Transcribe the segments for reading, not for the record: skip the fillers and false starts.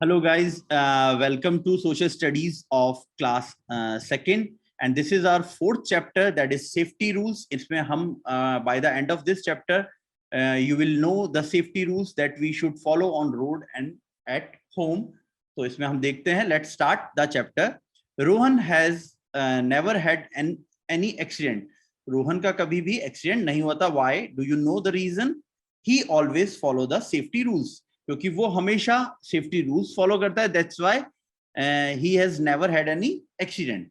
Hello guys, welcome to Social Studies of class second, and this is our fourth chapter, that is safety rules. इसमें हम by the end of this chapter you will know the safety rules that we should follow on road and at home. तो इसमें हम देखते हैं. Let's start the chapter. Rohan has never had any accident. Rohan का कभी भी accident नहीं हुआ. Why? Do you know the reason? He always follow the safety rules. क्योंकि वो हमेशा सेफ्टी रूल्स फॉलो करता है. That's why he has never had any accident.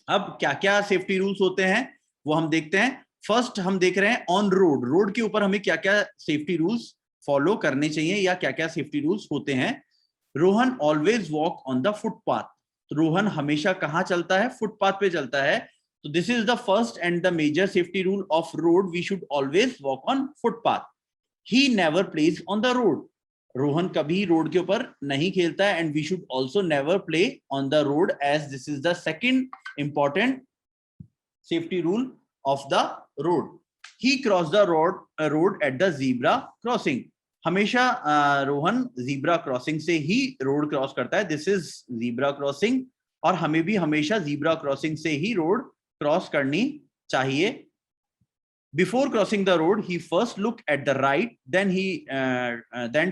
अब क्या क्या सेफ्टी रूल्स होते हैं वो हम देखते हैं. फर्स्ट हम देख रहे हैं ऑन रोड. रोड के ऊपर हमें क्या क्या सेफ्टी रूल्स फॉलो करने चाहिए या क्या क्या सेफ्टी रूल्स होते हैं. Rohan always walk on the footpath. तो रोहन हमेशा कहाँ चलता है? फुटपाथ पे चलता है. तो this is the first and the major safety rule of road. We should always walk on footpath. He never plays on the road. Rohan कभी रोड के ऊपर नहीं खेलता है. And we should also never play on the road as this is the second important safety rule of the road. He cross the road at the zebra crossing. हमेशा Rohan zebra crossing से ही road cross करता है. This is zebra crossing. और हमें भी हमेशा zebra crossing से ही road cross करनी चाहिए. Before crossing the road, he first look at the right, then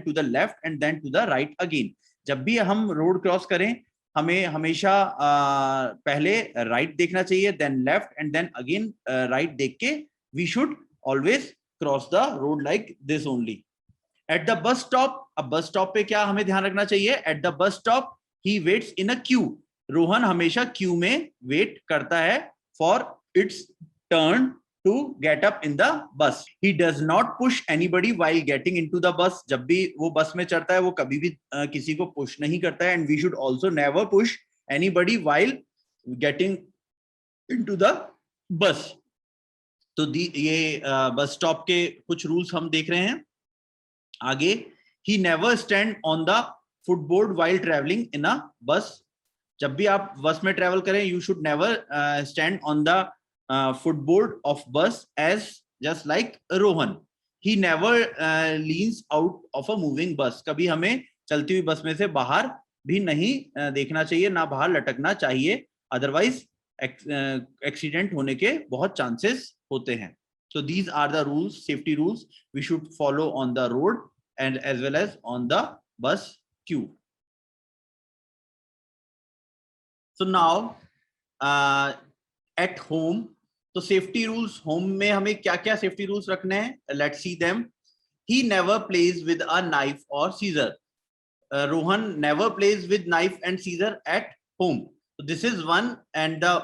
to the left, and then to the right again. जब भी हम रोड क्रॉस करें हमें हमेशा पहले राइट देखना चाहिए, then left, and then again right देख के we should always cross the road like this only. At the bus stop, अब बस स्टॉप पे क्या हमें ध्यान रखना चाहिए? At the bus stop, he waits in a queue. Rohan हमेशा क्यू में वेट करता है for its turn to get up in the bus. He does not push anybody while getting into the bus. जब भी वो बस में चढ़ता है वो कभी भी किसी को पुश नहीं करता है. And we should also never push anybody while getting into the bus. तो ये बस स्टॉप के कुछ रूल्स हम देख रहे हैं आगे. He never stand on the footboard while traveling in a bus. जब भी आप बस में ट्रेवल करें you should never stand on the footboard of bus as just like Rohan. He never leans out of a moving bus. कभी हमें चलती हुई बस में से बाहर भी नहीं देखना चाहिए, ना बाहर लटकना चाहिए. अदरवाइज एक्सीडेंट होने के बहुत चांसेस होते हैं. So these are the rules, safety rules we should follow on the road and as well as on the bus queue. So now at home, तो सेफ्टी रूल्स होम में हमें क्या क्या सेफ्टी रूल्स रखने हैं? Let's see them. He never plays with a knife और scissor. Rohan never plays with knife and scissor at home. This is one and the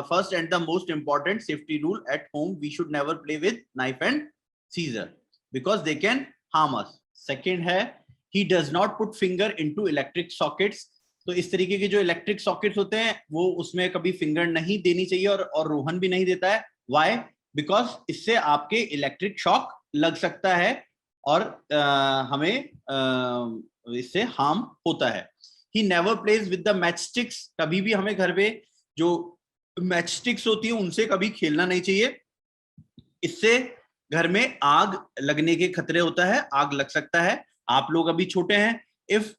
first and the most important safety rule at home. We should never play with knife and scissor because they can harm us. Second है he does not put finger into electric sockets. तो इस तरीके के जो electric sockets होते हैं वो उसमें कभी फिंगर नहीं देनी चाहिए और रोहन भी नहीं देता है. व्हाई? बिकॉज इससे आपके इलेक्ट्रिक शॉक लग सकता है और हमें इससे हार्म होता है. He never plays with the match sticks. कभी भी हमें घर पे जो मैच स्टिक्स होती है उनसे कभी खेलना नहीं चाहिए. इससे घर में आग लगने के खतरे होता है, आग लग सकता है. आप लोग अभी छोटे हैं. If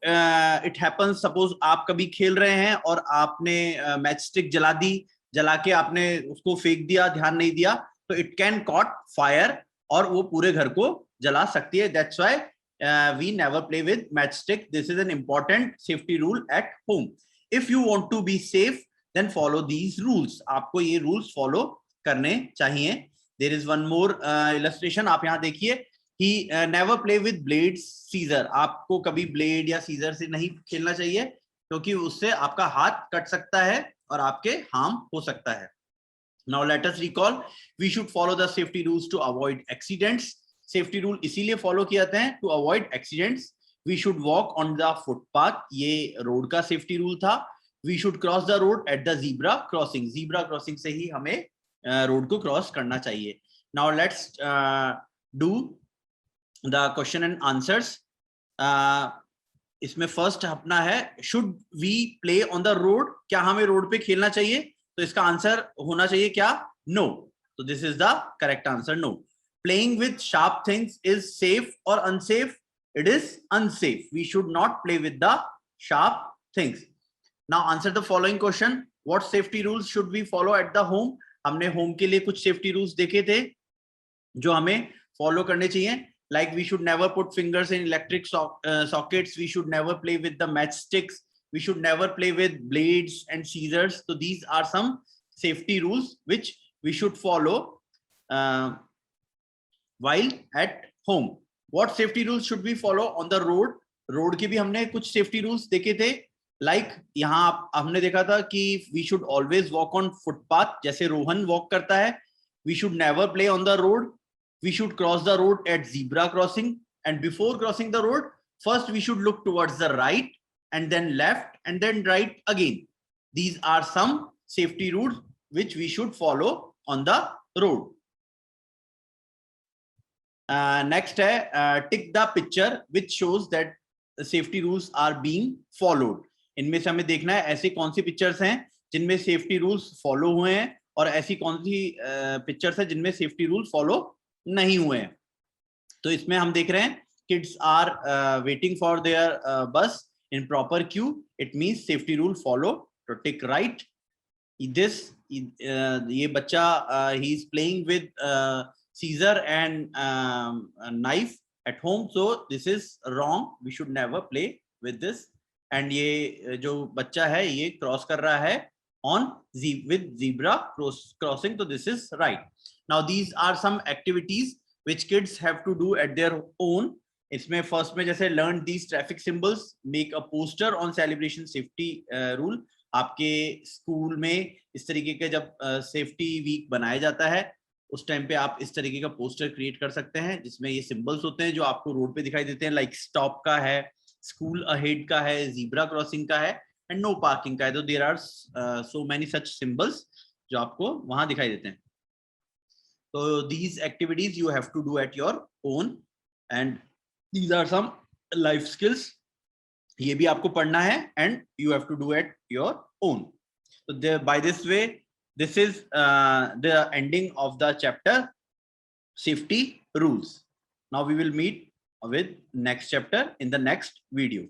it happens, suppose आप कभी खेल रहे हैं और आपने मैच स्टिक जला के आपने उसको फेंक दिया, ध्यान नहीं दिया, तो it can caught fire और वो पूरे घर को जला सकती है. That's why we never play with matchstick. This is an important safety rule at home. If you want to be safe, then follow these rules. आपको ये rules follow करने चाहिए. There is one more illustration. आप यहाँ देखिए. He never play with blades, scissor. आपको कभी blade या सीजर से नहीं खेलना चाहिए क्योंकि उससे आपका हाथ कट सकता है और आपके हार्म हो सकता है. Now let us recall, we should follow the safety rules to avoid accidents. Safety rule इसीलिए फॉलो किए जाते हैं to avoid accidents. We should walk on the footpath. ये रोड का सेफ्टी रूल था. We should cross the road at the zebra crossing. Zebra crossing से ही हमें road को क्रॉस करना चाहिए. Now let's do the question and answers. इसमें first अपना है should we play on the road. क्या हमें रोड पे खेलना चाहिए? तो इसका आंसर होना चाहिए क्या? नो. तो this is the correct answer, no. Playing with sharp things is safe और unsafe. it is unsafe. We should not play with the sharp things. Now answer the following question. What safety rules should we follow at the home? हमने home के लिए कुछ safety rules देखे थे जो हमें follow करने चाहिए. Like we should never put fingers in electric sockets. We should never play with the matchsticks. We should never play with blades and scissors. So these are some safety rules which we should follow while at home. What safety rules should we follow on the road? Road के भी हमने कुछ safety rules देखे थे. Like यहाँ हमने देखा था कि we should always walk on footpath. जैसे रोहन walk करता है. We should never play on the road. We should cross the road at zebra crossing, and before crossing the road, first we should look towards the right and then left and then right again. These are some safety rules which we should follow on the road. Next है tick the picture which shows that the safety rules are being followed. इनमें से हमें देखना है ऐसी कौन सी pictures हैं जिनमें सेफ्टी रूल्स फॉलो हुए हैं और ऐसी कौन सी पिक्चर्स है जिनमें सेफ्टी रूल फॉलो नहीं हुए हैं. तो इसमें हम देख रहे हैं kids are waiting for their bus in proper queue. It means safety rule follow. To take right. This ये बच्चा he is playing with scissor and a knife at home. So this is wrong. We should never play with this. And ये जो बच्चा है ये cross कर रहा है on with zebra crossing. So this is right. Now these are some activities which kids have to do at their own. इसमें first में जैसे learn these traffic symbols, make a poster on celebration safety rule. आपके school में इस तरीके के जब safety week बनाया जाता है उस टाइम पे आप इस तरीके का पोस्टर क्रिएट कर सकते हैं जिसमें ये सिंबल्स होते हैं जो आपको रोड पे दिखाई देते हैं. लाइक स्टॉप का है, स्कूल अहेड का है, जीब्रा क्रॉसिंग का है एंड नो पार्किंग का है. तो there are so many such symbols जो आपको वहां दिखाई देते हैं. तो these activities you have to do at your own and these are some life skills. ये भी आपको पढ़ना है and you have to do at your own. So by this way, this is the ending of the chapter safety rules. Now we will meet with next chapter in the next video.